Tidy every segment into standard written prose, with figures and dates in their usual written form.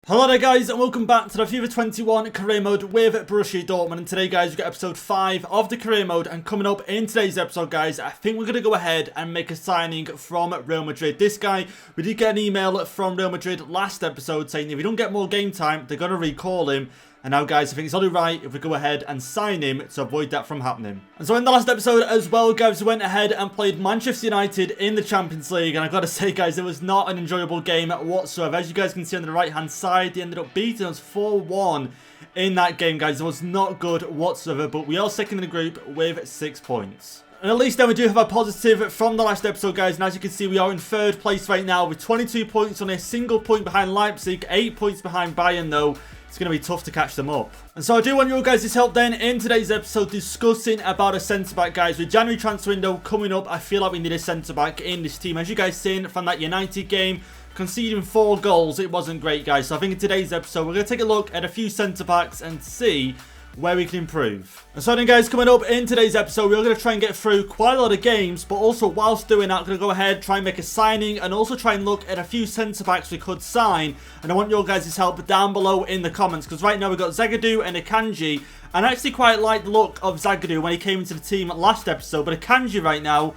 Hello there guys and welcome back to the FIFA 21 career mode with Borussia Dortmund, and today guys we've got episode 5 of the career mode. And coming up in today's episode guys, I think we're going to go ahead and make a signing from Real Madrid. This guy, we did get an email from Real Madrid last episode saying if we don't get more game time they're going to recall him. And now guys, I think it's only right if we go ahead and sign him to avoid that from happening. And so in the last episode as well guys, we went ahead and played Manchester United in the Champions League. And I've got to say guys, it was not an enjoyable game whatsoever. As you guys can see on the right hand side, they ended up beating us 4-1 in that game guys. It was not good whatsoever, but we are second in the group with 6 points. And at least then we do have a positive from the last episode guys, and as you can see we are in 3rd place right now with 22 points, on a single point behind Leipzig, 8 points behind Bayern though. It's going to be tough to catch them up. And so I do want your guys' help then in today's episode discussing about a centre-back guys. With January transfer window coming up, I feel like we need a centre-back in this team. As you guys seen from that United game, conceding 4 goals, it wasn't great guys. So I think in today's episode we're going to take a look at a few centre-backs and see where we can improve. And so then guys, coming up in today's episode, we're going to try and get through quite a lot of games, but also whilst doing that, I'm going to go ahead, try and make a signing, and also try and look at a few centre-backs we could sign. And I want your guys' help down below in the comments, because right now we've got Zagadou and Akanji, and I actually quite like the look of Zagadou when he came into the team last episode, but Akanji right now,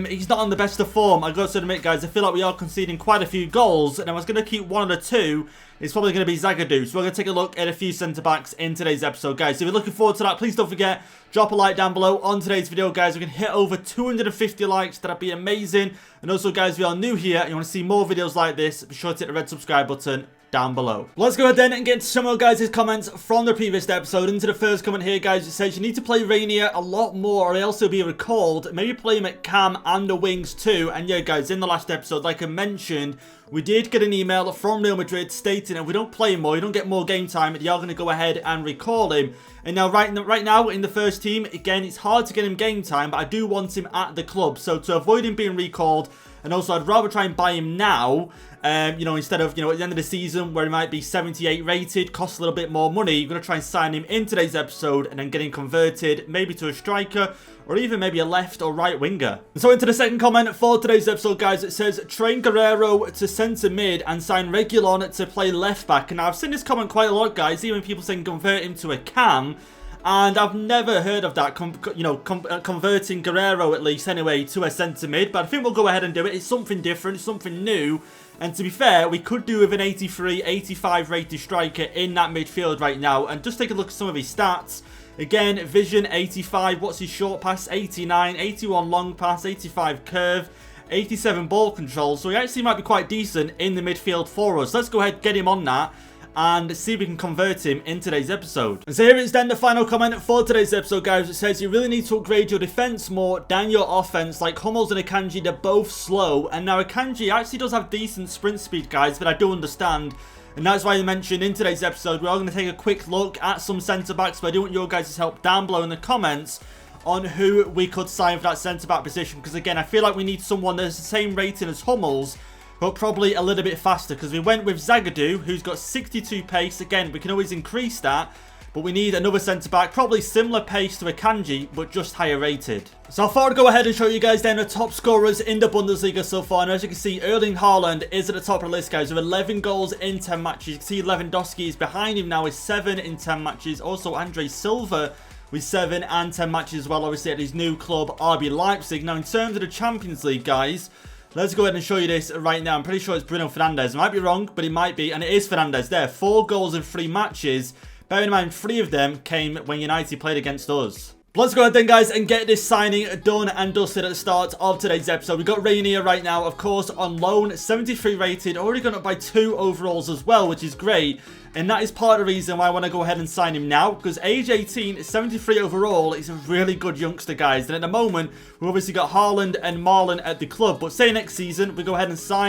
he's not on the best of form. I've got to admit guys, I feel like we are conceding quite a few goals, and I was going to keep one of the two. It's probably going to be Zagadou. So we're going to take a look at a few centre-backs in today's episode guys. So if you're looking forward to that, please don't forget, drop a like down below on today's video guys. We can hit over 250 likes, that'd be amazing. And also guys, if you are new here and you want to see more videos like this, be sure to hit the red subscribe button down below. Let's go ahead then and get into some of guys' comments from the previous episode. Into the first comment here guys, it says you need to play Rainier a lot more or else he'll be recalled. Maybe play him at cam and the wings too. And yeah guys, in the last episode, like I mentioned, we did get an email from Real Madrid stating if we don't play him more, you don't get more game time, they are going to go ahead and recall him. And now right now in the first team, again, it's hard to get him game time, but I do want him at the club. So to avoid him being recalled, and also I'd rather try and buy him now, you know, instead of, you know, at the end of the season where he might be 78 rated, costs a little bit more money. You're going to try and sign him in today's episode and then get him converted maybe to a striker or even maybe a left or right winger. And so into the second comment for today's episode guys, it says train Guerrero to centre mid and sign Reguilon to play left back. And now I've seen this comment quite a lot guys, even people saying convert him to a cam. And I've never heard of that, converting Guerrero at least anyway to a centre mid. But I think we'll go ahead and do it. It's something different, it's something new. And to be fair, we could do with an 83, 85 rated striker in that midfield right now. And just take a look at some of his stats. Again, vision 85, what's his short pass? 89, 81 long pass, 85 curve, 87 ball control. So he actually might be quite decent in the midfield for us. Let's go ahead, get him on that and see if we can convert him in today's episode. And so here is then the final comment for today's episode guys. It says you really need to upgrade your defense more than your offense. Like Hummels and Akanji, they're both slow, and now Akanji actually does have decent sprint speed guys, but I do understand, and that's why I mentioned in today's episode we are going to take a quick look at some centre backs, but I do want your guys' help down below in the comments on who we could sign for that centre back position, because again I feel like we need someone that's the same rating as Hummels but probably a little bit faster, because we went with Zagadou, who's got 62 pace. Again, we can always increase that, but we need another centre-back, probably similar pace to Akanji, but just higher rated. So I thought I'd go ahead and show you guys then the top scorers in the Bundesliga so far. And as you can see, Erling Haaland is at the top of the list, guys, with 11 goals in 10 matches. You can see Lewandowski is behind him now with 7 in 10 matches. Also, Andre Silva with 7 and 10 matches as well, obviously at his new club, RB Leipzig. Now, in terms of the Champions League, guys, let's go ahead and show you this right now. I'm pretty sure it's Bruno Fernandes. I might be wrong, but it might be. And it is Fernandes there. 4 goals in 3 matches. Bear in mind, 3 of them came when United played against us. But let's go ahead then, guys, and get this signing done and dusted at the start of today's episode. We've got Rainier right now, of course, on loan. 73 rated. Already gone up by 2 overalls as well, which is great. And that is part of the reason why I want to go ahead and sign him now. Because age 18, 73 overall, is a really good youngster, guys. And at the moment, we've obviously got Haaland and Marlon at the club. But say next season, we go ahead and sell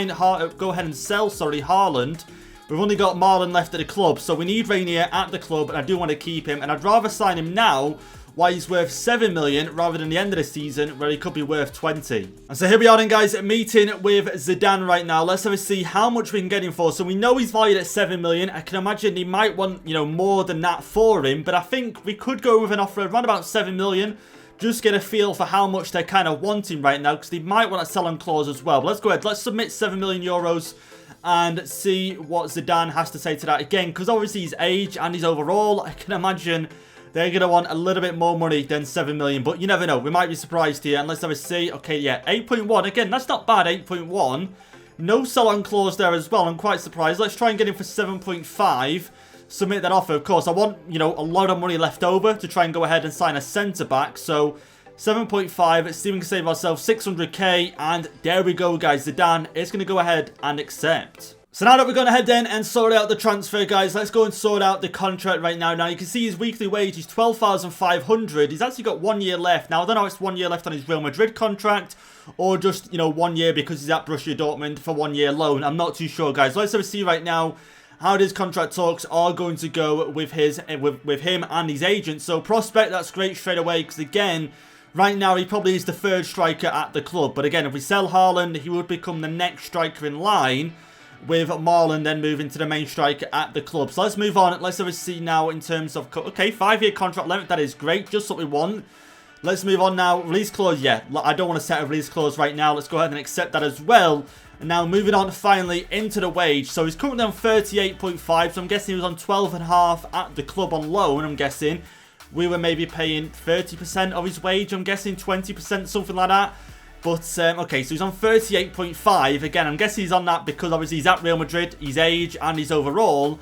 Haaland. We've only got Marlon left at the club. So we need Rainier at the club, and I do want to keep him. And I'd rather sign him now, why he's worth 7 million rather than the end of the season where he could be worth 20. And so here we are then, guys, meeting with Zidane right now. Let's have a see how much we can get him for. So we know he's valued at 7 million. I can imagine he might want, you know, more than that for him, but I think we could go with an offer around about 7 million. Just get a feel for how much they're kind of wanting right now, because they might want a sell-on clause as well. But let's go ahead. Let's submit 7 million euros and see what Zidane has to say to that again, because obviously his age and his overall, I can imagine they're going to want a little bit more money than 7 million, but you never know. We might be surprised here, and let's have a see. Okay, yeah, 8.1. Again, that's not bad, 8.1. No sell-on clause there as well. I'm quite surprised. Let's try and get him for 7.5. Submit that offer. Of course, I want, you know, a lot of money left over to try and go ahead and sign a centre-back. So, 7.5. See if we can save ourselves 600k, and there we go, guys. Zidane is going to go ahead and accept. So now that we're going ahead then and sort out the transfer, guys, let's go and sort out the contract right now. Now, you can see his weekly wage is 12,500. He's actually got 1 year left. Now, I don't know if it's 1 year left on his Real Madrid contract or just, you know, 1 year because he's at Borussia Dortmund for 1 year loan. I'm not too sure, guys. Let's have a see right now how his contract talks are going to go with him and his agent. So, prospect, that's great straight away because, again, right now he probably is the third striker at the club. But, again, if we sell Haaland, he would become the next striker in line, with Marlon then moving to the main striker at the club. So let's move on. Let's have a see now in terms of... Okay, 5-year contract length. That is great. Just what we want. Let's move on now. Release clause. Yeah, I don't want to set a release clause right now. Let's go ahead and accept that as well. And now moving on finally into the wage. So he's currently on 38.5. So I'm guessing he was on 12.5 at the club on loan. I'm guessing we were maybe paying 30% of his wage. I'm guessing 20%, something like that. But, okay, so he's on 38.5. Again, I'm guessing he's on that because obviously he's at Real Madrid, his age, and his overall.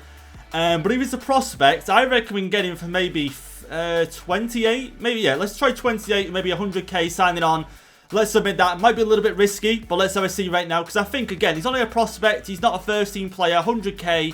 But if he's a prospect, I reckon we can get him for maybe 28. Maybe, yeah, let's try 28, maybe 100k signing on. Let's submit that. It might be a little bit risky, but let's have a see right now. Because I think, again, he's only a prospect. He's not a first-team player. 100k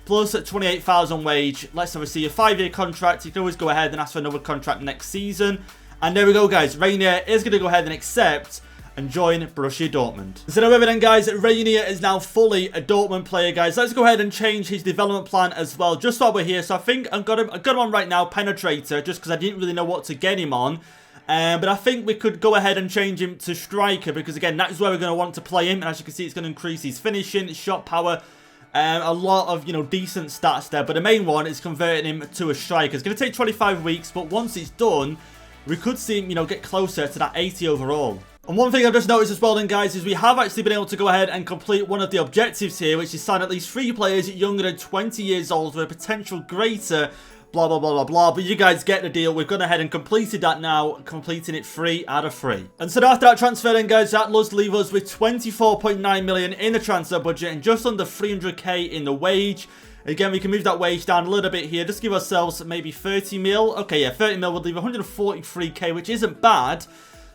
plus 28,000 wage. Let's have a see. A 5-year contract. You can always go ahead and ask for another contract next season. And there we go, guys. Rainier is going to go ahead and accept and join Borussia Dortmund. So now then, guys, Rainier is now fully a Dortmund player, guys. Let's go ahead and change his development plan as well, just while we're here. So I think I got him on right now, Penetrator, just because I didn't really know what to get him on. But I think we could go ahead and change him to Striker, because again, that is where we're going to want to play him. And as you can see, it's going to increase his finishing, his shot power, a lot of, you know, decent stats there. But the main one is converting him to a Striker. It's going to take 25 weeks, but once it's done, we could see him, you know, get closer to that 80 overall. And one thing I've just noticed as well then, guys, is we have actually been able to go ahead and complete one of the objectives here, which is sign at least 3 players younger than 20 years old with a potential greater blah, blah, blah, blah, blah. But you guys get the deal. We've gone ahead and completed that now, completing it 3 out of 3. And so after that transfer then, guys, that does leave us with 24.9 million in the transfer budget and just under 300k in the wage. Again, we can move that wage down a little bit here. Just give ourselves maybe 30 mil. Okay, yeah, 30 mil would leave 143k, which isn't bad.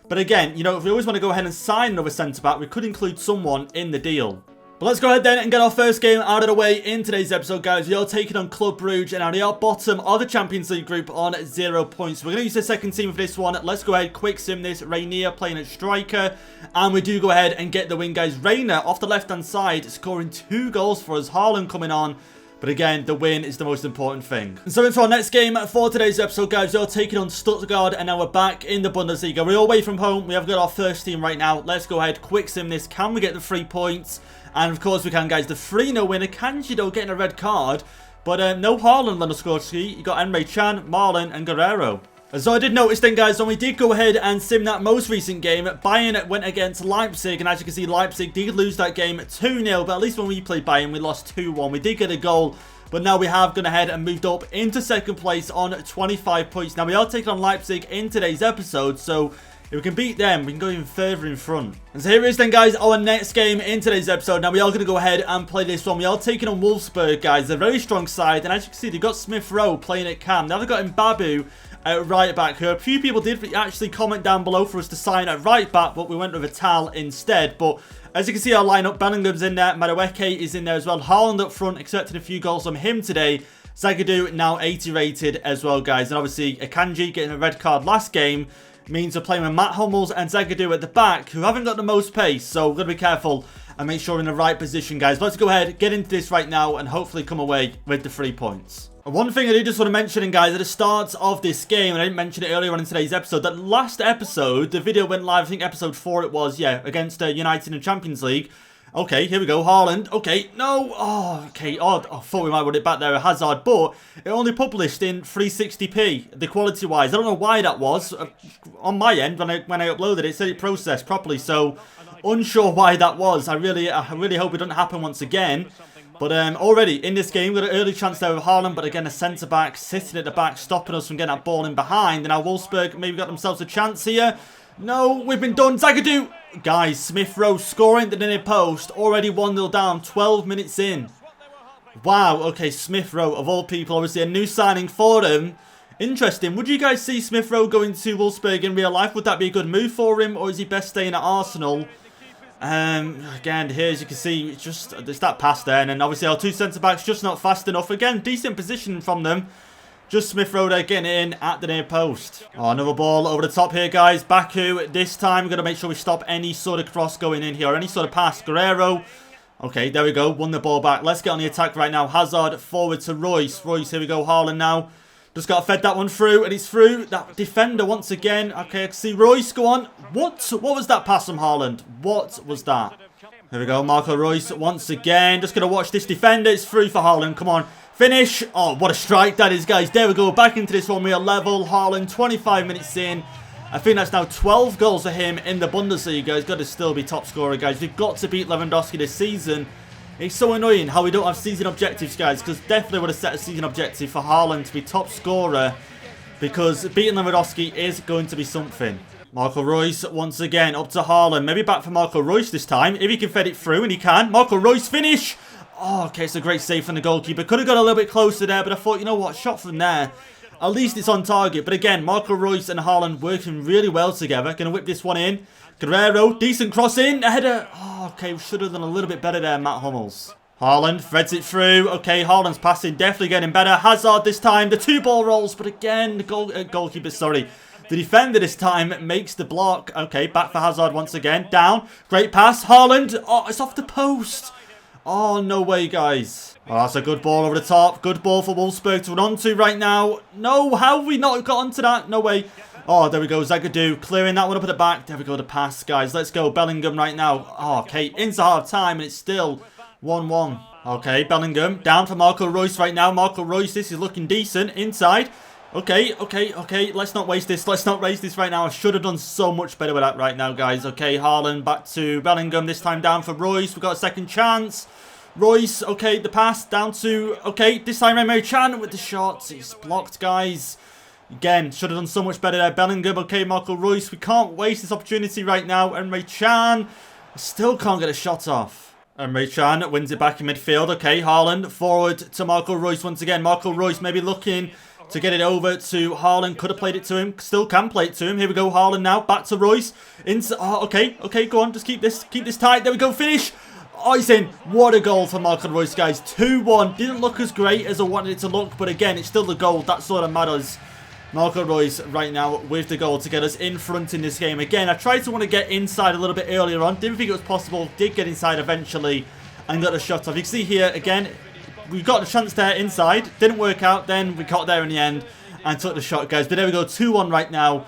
But again, you know, if we always want to go ahead and sign another centre-back, we could include someone in the deal. But let's go ahead then and get our first game out of the way in today's episode, guys. We are taking on Club Brugge, and now they are bottom of the Champions League group on 0 points. We're going to use the second team for this one. Let's go ahead, quick sim this. Rainier playing at striker. And we do go ahead and get the win, guys. Rainier off the left-hand side, scoring 2 goals for us. Haaland coming on. But again, the win is the most important thing. And so into our next game for today's episode, guys, we are taking on Stuttgart, and now we're back in the Bundesliga. We're away from home. We have got our first team right now. Let's go ahead, quick sim this. Can we get the 3 points? And of course we can, guys. The 3-0 winner. Kanji, though, getting a red card. But no Haaland on the score sheet. You got Emre Can, Marlon, and Guerrero. So I did notice then, guys, when we did go ahead and sim that most recent game, Bayern went against Leipzig, and as you can see, Leipzig did lose that game 2-0, but at least when we played Bayern, we lost 2-1. We did get a goal, but now we have gone ahead and moved up into second place on 25 points. Now, we are taking on Leipzig in today's episode, so if we can beat them, we can go even further in front. And so here it is then, guys, our next game in today's episode. Now, we are going to go ahead and play this one. We are taking on Wolfsburg, guys. They're a very strong side, and as you can see, they've got Smith Rowe playing at cam. Now, they've got Mbabu at right back, who a few people did actually comment down below for us to sign at right back, but we went with a Tal instead. But as you can see, our lineup, Bellingham's in there, Madueke is in there as well, Haaland up front, expected a few goals from him today. Zagadou now 80 rated as well, guys. And obviously, Akanji getting a red card last game means we're playing with Matt Hummels and Zagadou at the back, who haven't got the most pace, so we've got to be careful and make sure we're in the right position, guys. Let's go ahead, get into this right now, and hopefully come away with the 3 points. One thing I do just want to mention, guys, at the start of this game, and I didn't mention it earlier on in today's episode, that last episode, the video went live, I think episode 4 it was, yeah, against United in the Champions League. Okay, here we go, Haaland. Okay, no, oh, okay, oh, I thought we might run it back there, Hazard, but it only published in 360p, the quality-wise. I don't know why that was. On my end, when I uploaded it, it said it processed properly, so Unsure why that was. I really hope it doesn't happen once again. But already in this game, we got an early chance there with Haaland, but again, a centre-back sitting at the back, stopping us from getting that ball in behind. And now Wolfsburg maybe got themselves a chance here. No, we've been done. Zagadou. Guys, Smith Rowe scoring the near post. Already 1-0 down, 12 minutes in. Wow, okay, Smith Rowe, of all people, obviously a new signing for him. Interesting. Would you guys see Smith Rowe going to Wolfsburg in real life? Would that be a good move for him, or is he best staying at Arsenal? Again, here as you can see, it's that pass there, and then obviously our two centre-backs just not fast enough. Again, decent position from them. Just Smith Rowe there getting in at the near post. Oh, another ball over the top here, guys. Baku, this time we're going to make sure we stop any sort of cross going in here, or any sort of pass. Guerrero. Okay, there we go. Won the ball back. Let's get on the attack right now. Hazard forward to Royce. Royce, here we go. Haaland now. Just got to fed that one through, and it's through. That defender once again. Okay, I can see Royce. Go on. What was that pass from Haaland? What was that? Here we go. Marco Royce once again. Just going to watch this defender. It's through for Haaland. Come on. Finish. Oh, what a strike that is, guys. There we go. Back into this one. We are level. Haaland, 25 minutes in. I think that's now 12 goals for him in the Bundesliga. He's got to still be top scorer, guys. We've got to beat Lewandowski this season. It's so annoying how we don't have season objectives, guys, because definitely would have set a season objective for Haaland to be top scorer, because beating Lewandowski is going to be something. Marco Royce once again up to Haaland. Maybe back for Marco Royce this time, if he can fed it through, and he can. Marco Royce finish. Oh, okay, it's a great save from the goalkeeper. Could have got a little bit closer there, but I thought, you know what, shot from there. At least it's on target. But again, Marco Royce and Haaland working really well together. Going to whip this one in. Guerrero, decent cross in. A header. Oh, okay, should have done a little bit better there, Matt Hummels. Haaland threads it through. Okay, Haaland's passing, definitely getting better. Hazard this time. The two ball rolls, but again, the goalkeeper, sorry. The defender this time makes the block. Okay, back for Hazard once again. Down. Great pass. Haaland. Oh, it's off the post. Oh, no way, guys. Oh, that's a good ball over the top. Good ball for Wolfsburg to run onto right now. No, how have we not got onto that? No way. Oh, there we go. Zagadou clearing that one up at the back. There we go. The pass, guys. Let's go. Bellingham right now. Oh, okay. Into half time, and it's still 1-1. Okay, Bellingham down for Marco Royce right now. Marco Royce, this is looking decent. Inside. Okay. Let's not waste this. Let's not waste this right now. I should have done so much better with that right now, guys. Okay, Haaland back to Bellingham. This time down for Royce. We've got a second chance. Royce, okay, the pass down to, okay, this time Rainier Chan with the shots. It's blocked, guys. Again, should have done so much better there. Bellingham, okay, Marco Royce. We can't waste this opportunity right now. Rainier Chan still can't get a shot off. Rainier Chan wins it back in midfield. Okay, Haaland forward to Marco Royce once again. Marco Royce maybe looking to get it over to Haaland. Could have played it to him. Still can play it to him. Here we go, Haaland now. Back to Royce. Into, oh, okay, go on. Just keep this tight. There we go, finish. Oh, he's in. What a goal for Marco Royce, guys. 2-1. Didn't look as great as I wanted it to look, but again, it's still the goal. That's all that matters. Marco Royce right now with the goal to get us in front in this game. Again, I tried to want to get inside a little bit earlier on. Didn't think it was possible. Did get inside eventually and got a shot off. You can see here, again, we got the chance there inside. Didn't work out. Then we got there in the end and took the shot, guys. But there we go. 2-1 right now.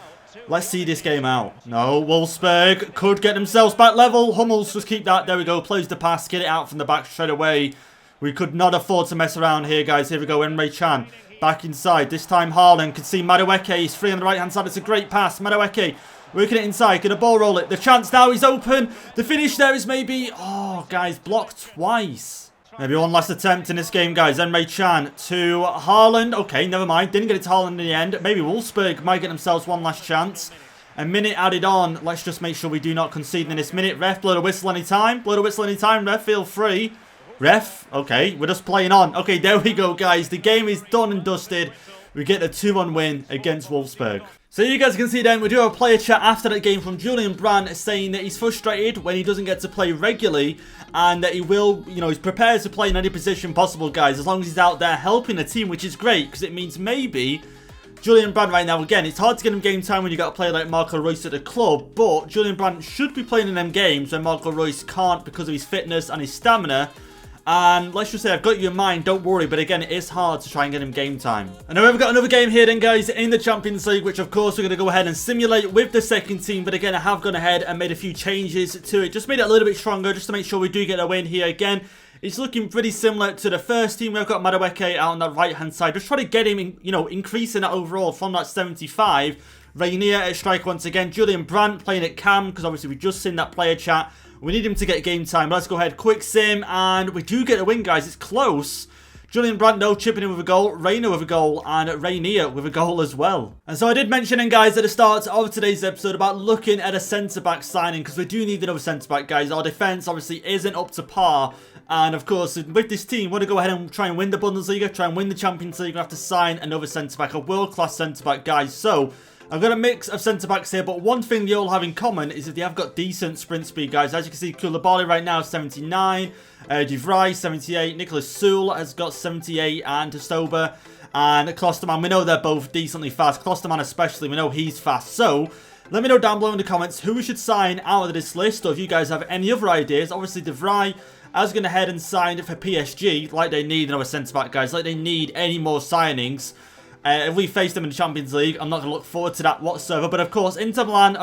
Let's see this game out. No, Wolfsburg could get themselves back level. Hummels just keep that. There we go. Plays the pass. Get it out from the back straight away. We could not afford to mess around here, guys. Here we go. Rainier Chan back inside. This time Haaland can see Madueke. He's free on the right-hand side. It's a great pass. Madueke working it inside. Gonna ball roll it. The chance now is open. The finish there is maybe... Oh, guys. Blocked twice. Maybe one last attempt in this game, guys. Rainier Chan to Haaland. Okay, never mind. Didn't get it to Haaland in the end. Maybe Wolfsburg might get themselves one last chance. A minute added on. Let's just make sure we do not concede in this minute. Ref, blow the whistle anytime. Blow the whistle anytime. Ref, feel free. Ref, okay, we're just playing on. Okay, there we go, guys. The game is done and dusted. We get a 2-1 win against Wolfsburg. So you guys can see then, we do have a player chat after that game from Julian Brandt saying that he's frustrated when he doesn't get to play regularly and that he will, you know, he's prepared to play in any position possible, guys, as long as he's out there helping the team, which is great because it means maybe Julian Brandt right now, again, it's hard to get him game time when you got a player like Marco Royce at the club, but Julian Brandt should be playing in them games when Marco Royce can't because of his fitness and his stamina. And let's just say I've got you in mind, don't worry, but again, it is hard to try and get him game time. And now we've got another game here then, guys, in the Champions League, which of course we're going to go ahead and simulate with the second team. But again, I have gone ahead and made a few changes to it, just made it a little bit stronger, just to make sure we do get a win here. Again, it's looking pretty similar to the first team. We've got Madueke out on that right-hand side, just trying to get him, increasing that overall from that 75 Rainier at striker once again. Julian Brandt playing at cam, because obviously we've just seen that player chat. We need him to get game time. Let's go ahead, quick sim, and we do get a win, guys. It's close. Julian Brandt, no, chipping in with a goal. Rainier with a goal, and Rainier with a goal as well. And so I did mention, guys, at the start of today's episode about looking at a centre-back signing, because we do need another centre-back, guys. Our defence obviously isn't up to par. And of course, with this team, we want to go ahead and try and win the Bundesliga, try and win the Champions League. We have to sign another centre-back, a world-class centre-back, guys. So I've got a mix of centre-backs here, but one thing they all have in common is that they have got decent sprint speed, guys. As you can see, Koulibaly right now, 79. De Vrij, 78. Nicholas Sewell has got 78. And Stober and Klosterman. We know they're both decently fast. Klosterman especially, we know he's fast. So let me know down below in the comments who we should sign out of this list, or if you guys have any other ideas. Obviously, De Vrij has gone ahead and signed for PSG, like they need another centre-back, guys. Like they need any more signings. If we face them in the Champions League, I'm not going to look forward to that whatsoever. But of course, Inter Milan,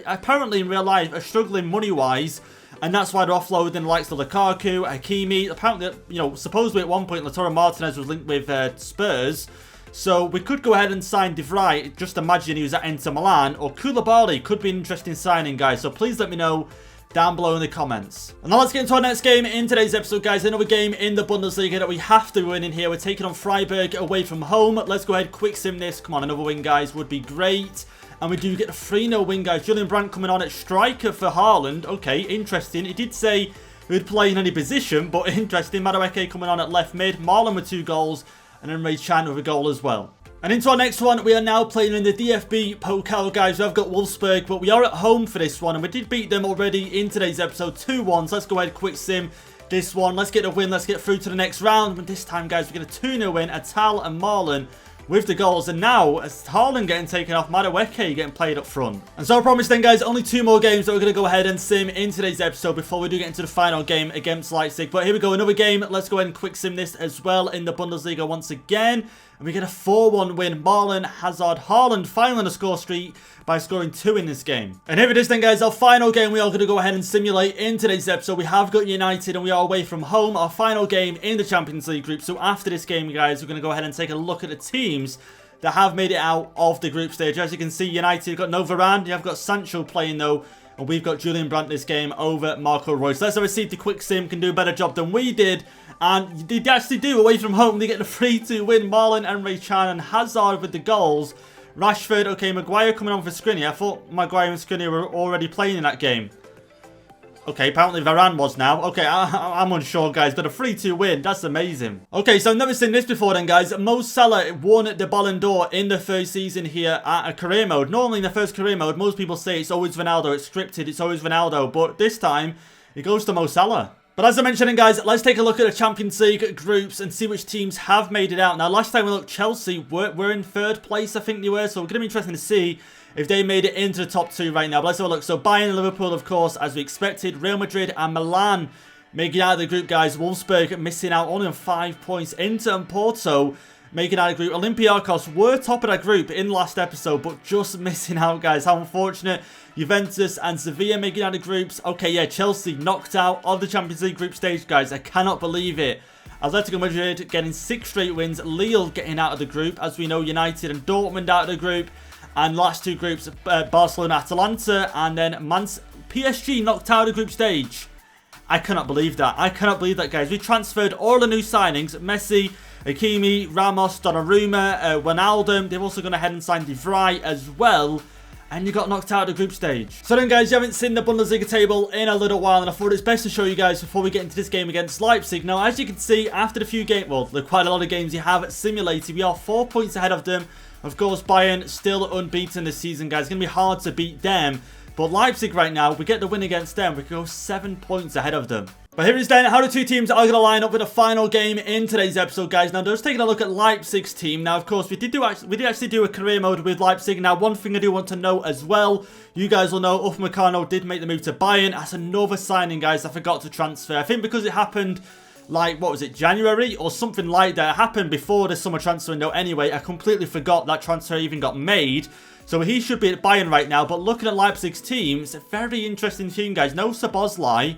apparently in real life, are struggling money-wise. And that's why they're offloading the likes of Lukaku, Hakimi. Apparently, you know, supposedly at one point, Lautaro Martinez was linked with Spurs. So we could go ahead and sign De Vrij. Just imagine he was at Inter Milan. Or Koulibaly could be an interesting signing, guys. So please let me know down below in the comments. And now let's get into our next game in today's episode, guys. Another game in the Bundesliga that we have to win in here. We're taking on Freiburg away from home. Let's go ahead, quick sim this. Come on, another win, guys, would be great. And we do get a 3-0 win, guys. Julian Brandt coming on at striker for Haaland. Okay, interesting. He did say he would play in any position, but interesting. Madueke coming on at left mid. Marlon with 2 goals. And then Ray Chan with a goal as well. And into our next one, we are now playing in the DFB Pokal, guys. We have got Wolfsburg, but we are at home for this one. And we did beat them already in today's episode 2-1. So let's go ahead, quick sim this one. Let's get a win. Let's get through to the next round. But this time, guys, we're going to 2-0 win. Atal and Marlon with the goals. And now, as Haaland getting taken off, Madueke getting played up front. And so I promised then, guys, only 2 more games that we're going to go ahead and sim in today's episode before we do get into the final game against Leipzig. But here we go, another game. Let's go ahead and quick sim this as well in the Bundesliga once again. And we get a 4-1 win. Marlon, Hazard, Haaland finally on a score streak by scoring 2 in this game. And here it is then, guys. Our final game we are going to go ahead and simulate in today's episode. We have got United and we are away from home. Our final game in the Champions League group. So after this game, guys, we're going to go ahead and take a look at the teams that have made it out of the group stage. As you can see, United have got no Varane. You have got Sancho playing though. And we've got Julian Brandt this game over Marco Reus. Let's have a see if the quick sim can do a better job than we did. And they actually do, away from home. They get the 3-2 win. Marlon and Ray Chan and Hazard with the goals. Rashford, okay, Maguire coming on for Skriniar. I thought Maguire and Skriniar were already playing in that game. Okay, apparently Varane was now. Okay, I'm unsure, guys, but a 3-2 win, that's amazing. Okay, so I've never seen this before then, guys. Mo Salah won the Ballon d'Or in the first season here at a career mode. Normally in the first career mode, most people say it's always Ronaldo, it's scripted, it's always Ronaldo, but this time, it goes to Mo Salah. But as I mentioned, guys, let's take a look at the Champions League groups and see which teams have made it out. Now, last time we looked, Chelsea were in 3rd place, I think they were. So it's going to be interesting to see if they made it into the top 2 right now. But let's have a look. So Bayern and Liverpool, of course, as we expected. Real Madrid and Milan making out of the group, guys. Wolfsburg missing out only on 5 points. Inter and Porto making out of the group. Olympiacos were top of that group in last episode, but just missing out, guys. How unfortunate. Juventus and Sevilla making out of groups. Okay, yeah, Chelsea knocked out of the Champions League group stage, guys. I cannot believe it. Atletico Madrid getting 6 straight wins. Lille getting out of the group. As we know, United and Dortmund out of the group. And last 2 groups, Barcelona, Atalanta, and then PSG knocked out of the group stage. I cannot believe that. I cannot believe that, guys. We transferred all the new signings. Messi, Hakimi, Ramos, Donnarumma, Wijnaldum. They've also gone ahead and signed De Vrij as well. And you got knocked out of the group stage. So then, guys, you haven't seen the Bundesliga table in a little while, and I thought it's best to show you guys before we get into this game against Leipzig. Now, as you can see, after the few games, well, there are quite a lot of games you have simulated, we are 4 points ahead of them. Of course, Bayern still unbeaten this season, guys. It's going to be hard to beat them. But Leipzig right now, we get the win against them. We can go 7 points ahead of them. But here is then how the 2 teams are going to line up with the final game in today's episode, guys. Now, just taking a look at Leipzig's team. Now, of course, we did actually do a career mode with Leipzig. Now, one thing I do want to know as well, you guys will know Upamecano did make the move to Bayern. That's another signing, guys. I forgot to transfer. I think because it happened, like, what was it, January or something like that. It happened before the summer transfer window anyway. I completely forgot that transfer even got made. So he should be at Bayern right now. But looking at Leipzig's team, it's a very interesting team, guys. No Szoboszlai.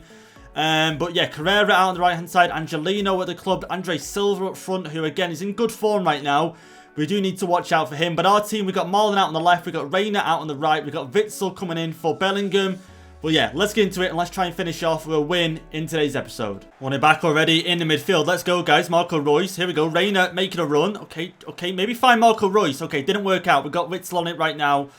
But yeah, Carrera out on the right hand side, Angelino at the club, Andre Silva up front, who again is in good form right now. we do need to watch out for him. But our team, we got Marlon out on the left, we got Rainier out on the right, we got Witsel coming in for Bellingham. But yeah, let's get into it and let's try and finish off with a win in today's episode. One it back already in the midfield. Let's go, guys. Marco Reus. Here we go. Rainier making a run. Okay, maybe find Marco Reus. Okay, didn't work out. We got Witsel on it right now.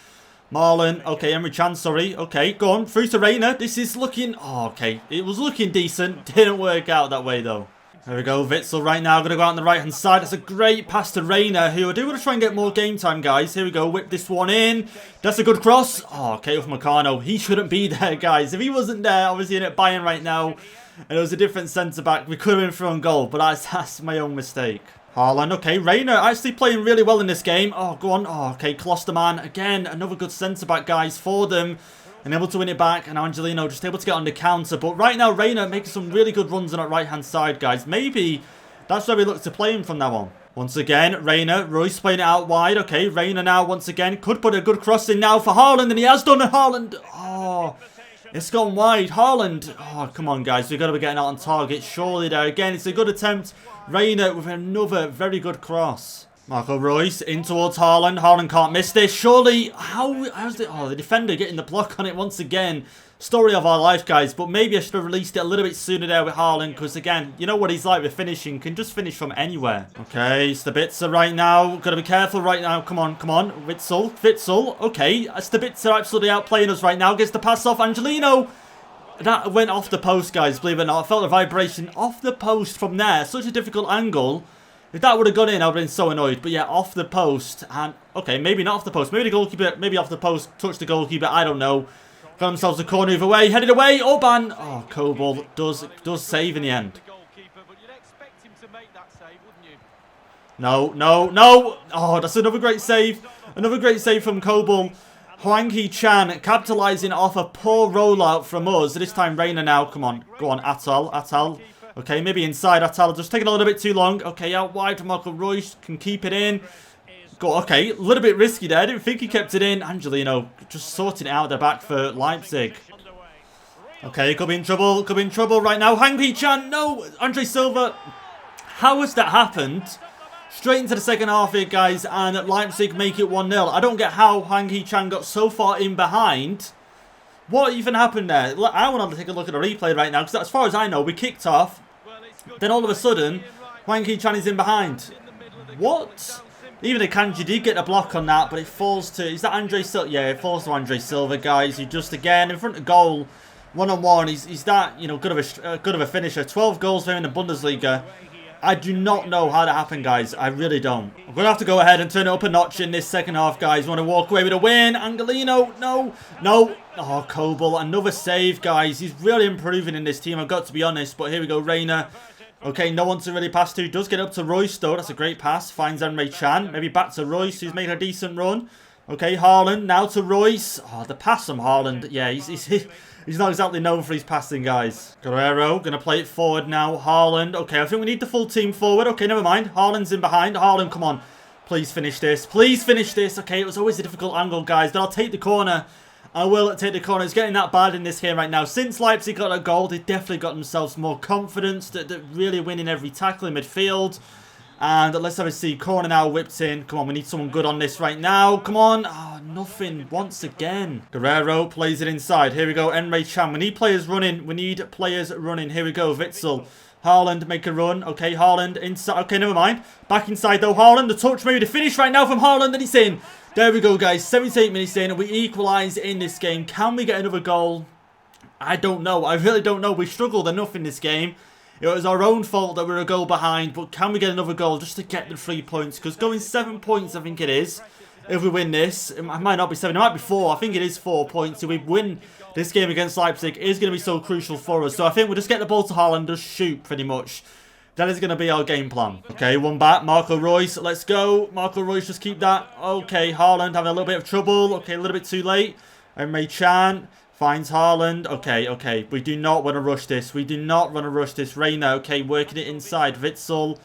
Marlon. Okay, Emre Can, sorry. Okay, go on. Through to Rainier. This is looking... Oh, okay. It was looking decent. Didn't work out that way, though. There we go. Witsel right now. Going to go out on the right-hand side. That's a great pass to Rainier, who I do want to try and get more game time, guys. Here we go. Whip this one in. That's a good cross. Oh, okay, with Meccano. He shouldn't be there, guys. If he wasn't there, obviously in at Bayern right now, and it was a different centre-back, we could have been thrown goal, but that's my own mistake. Haaland, okay. Rainier actually playing really well in this game. Oh, go on. Oh, okay. Klosterman. Again, another good centre-back, guys, for them. And able to win it back, and Angelino just able to get on the counter. But right now, Rainier making some really good runs on that right-hand side, guys. Maybe that's where we look to play him from now on. Once again, Rainier, Reus playing it out wide. Okay, Rainier now, once again, could put a good cross in now for Haaland, and he has done it, Haaland. Oh, it's gone wide. Haaland. Oh, come on, guys. We've got to be getting out on target. Surely there. Again, it's a good attempt. Rainier with another very good cross. Marco Reus in towards Haaland. Haaland can't miss this. Surely, how's it? Oh, the defender getting the block on it once again. Story of our life, guys. But maybe I should have released it a little bit sooner there with Haaland. Because, again, you know what he's like with finishing. Can just finish from anywhere. Okay, Stabitzer right now. Got to be careful right now. Come on, come on. Witsel. Okay, Stabitzer absolutely outplaying us right now. Gets the pass off. Angelino. That went off the post, guys. Believe it or not. I felt a vibration off the post from there. Such a difficult angle. If that would have gone in, I would have been so annoyed. But yeah, off the post. And, okay, maybe not off the post. Maybe the goalkeeper, maybe off the post, touched the goalkeeper. I don't know. Got themselves a corner either way. Headed away. Orban. Oh, Kobel does save in the end. No. Oh, that's another great save. Another great save from Kobel. Hwang Hee-chan capitalising off a poor rollout from us. This time, Rainier now. Come on. Go on, Atal. Okay, maybe inside Atal. Just taking a little bit too long. Okay, out wide from Marco Reus. Can keep it in. Go. Okay, a little bit risky there. I didn't think he kept it in. Angelino just sorting it out the back for Leipzig. Okay, could be in trouble. Could be in trouble right now. Hwang Hee-chan. No. Andre Silva. How has that happened? Straight into the second half here, guys. And Leipzig make it 1-0. I don't get how Hwang Hee-chan got so far in behind. What even happened there? I want to take a look at the replay right now. Because as far as I know, we kicked off. Then all of a sudden, Hwang Hee-chan is in behind. What? Even Akanji did get a block on that, but it falls to... Is that Andre Silva? Yeah, it falls to Andre Silva, guys. He just, again, in front of goal, one-on-one. He's that, you know, good of a finisher. 12 goals for him in the Bundesliga. I do not know how that happened, guys. I really don't. I'm going to have to go ahead and turn it up a notch in this second half, guys. Want to walk away with a win. Angelino. No. Oh, Kobel. Another save, guys. He's really improving in this team, I've got to be honest. But here we go, Rainier. Okay, no one to really pass to. Does get up to Reus, though. That's a great pass. Finds Emre Can. Maybe back to Reus, who's made a decent run. Okay, Haaland. Now to Reus. Oh, the pass from Haaland. Yeah, he's not exactly known for his passing, guys. Guerrero, going to play it forward now. Haaland. Okay, I think we need the full team forward. Okay, never mind. Haaland's in behind. Haaland, come on. Please finish this. Please finish this. Okay, it was always a difficult angle, guys. But I'll take the corner. I will take the corner. It's getting that bad in this game right now. Since Leipzig got a goal, they definitely got themselves more confidence. They're really winning every tackle in midfield. And let's have a see. Corner now whipped in. Come on, we need someone good on this right now. Come on. Oh, nothing once again. Guerrero plays it inside. Here we go. Emre Can. We need players running. We need players running. Here we go. Witsel. Haaland make a run. Okay, Haaland inside. Okay, never mind. Back inside though. Haaland. The touch. Maybe the finish right now from Haaland. And it's in. There we go, guys. 78 minutes in. We equalise in this game. Can we get another goal? I don't know. I really don't know. We struggled enough in this game. It was our own fault that we were a goal behind, but can we get another goal just to get the 3 points? Because going 7 points, I think it is, if we win this. It might not be 7, it might be 4. I think it is 4 points. If we win this game against Leipzig, it is going to be so crucial for us. So I think we'll just get the ball to Haaland, just shoot pretty much. That is going to be our game plan. Okay, one back. Marco Reus, let's go. Marco Reus, just keep that. Okay, Haaland having a little bit of trouble. Okay, a little bit too late. Emre Can. Finds Haaland. Okay. We do not want to rush this. Rainier, okay, working it inside. Witsel.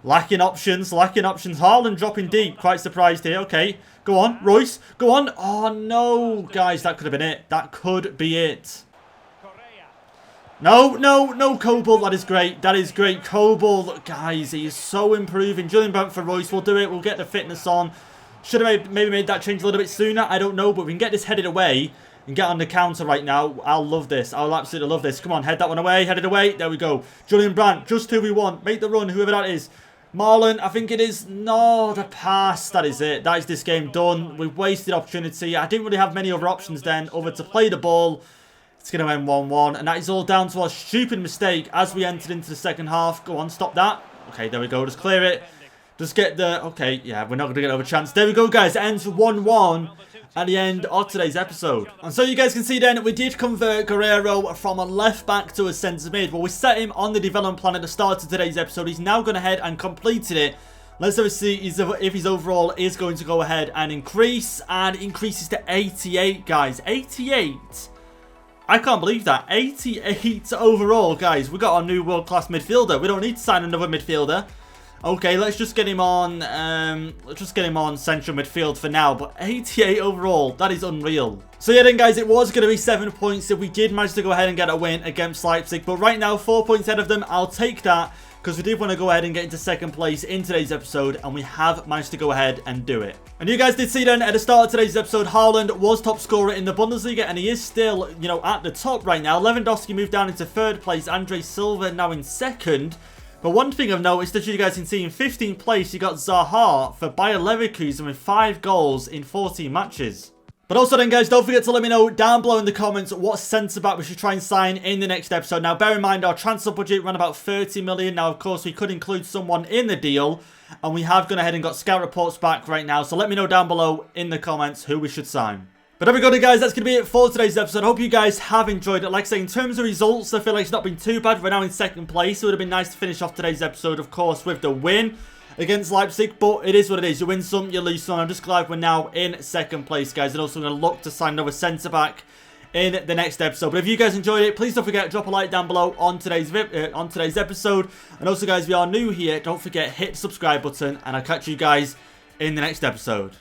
Lacking options. Haaland dropping deep. Quite surprised here. Okay. Go on, Reus. Go on. Oh, no. Guys, that could have been it. No, Coble. That is great. That is great. Coble, guys, he is so improving. Julian Brandt for Royce. We'll do it. We'll get the fitness on. Should have maybe made that change a little bit sooner. I don't know, but we can get this headed away and get on the counter right now. I'll love this. I'll absolutely love this. Come on, head that one away. Head it away. There we go. Julian Brandt, just who we want. Make the run, whoever that is. Marlon, I think it is. No, the pass. That is it. That is this game done. We've wasted opportunity. I didn't really have many other options then other to play the ball. It's going to end 1-1. And that is all down to our stupid mistake as we entered into the second half. Go on, stop that. Okay, there we go. Just clear it. Just get the... Okay, yeah, we're not going to get over a chance. There we go, guys. It ends 1-1 at the end of today's episode. And so you guys can see then, we did convert Guerrero from a left back to a centre mid. Well, we set him on the development plan at the start of today's episode. He's now gone ahead and completed it. Let's see if his overall is going to go ahead and increase. And it increases to 88, guys. 88? I can't believe that. 88 overall, guys. We got our new world-class midfielder. We don't need to sign another midfielder. Okay, let's just get him on. Central midfield for now. But 88 overall, that is unreal. So yeah, then guys, it was going to be 7 points if we did manage to go ahead and get a win against Leipzig. But right now, 4 points ahead of them. I'll take that because we did want to go ahead and get into second place in today's episode, and we have managed to go ahead and do it. And you guys did see then at the start of today's episode, Haaland was top scorer in the Bundesliga, and he is still, you know, at the top right now. Lewandowski moved down into third place. Andre Silva now in second. But one thing I've noticed, as you guys can see, in 15th place, you got Zaha for Bayer Leverkusen with 5 goals in 14 matches. But also then, guys, don't forget to let me know down below in the comments what centre-back we should try and sign in the next episode. Now, bear in mind, our transfer budget ran about 30 million. Now, of course, we could include someone in the deal. And we have gone ahead and got scout reports back right now. So let me know down below in the comments who we should sign. But there we go, guys. That's going to be it for today's episode. I hope you guys have enjoyed it. Like I say, in terms of results, I feel like it's not been too bad. We're now in second place. It would have been nice to finish off today's episode, of course, with the win against Leipzig. But it is what it is. You win some, you lose some. I'm just glad we're now in second place, guys. And also going to look to sign another centre-back in the next episode. But if you guys enjoyed it, please don't forget to drop a like down below on today's episode. And also, guys, if you are new here, don't forget, hit the subscribe button. And I'll catch you guys in the next episode.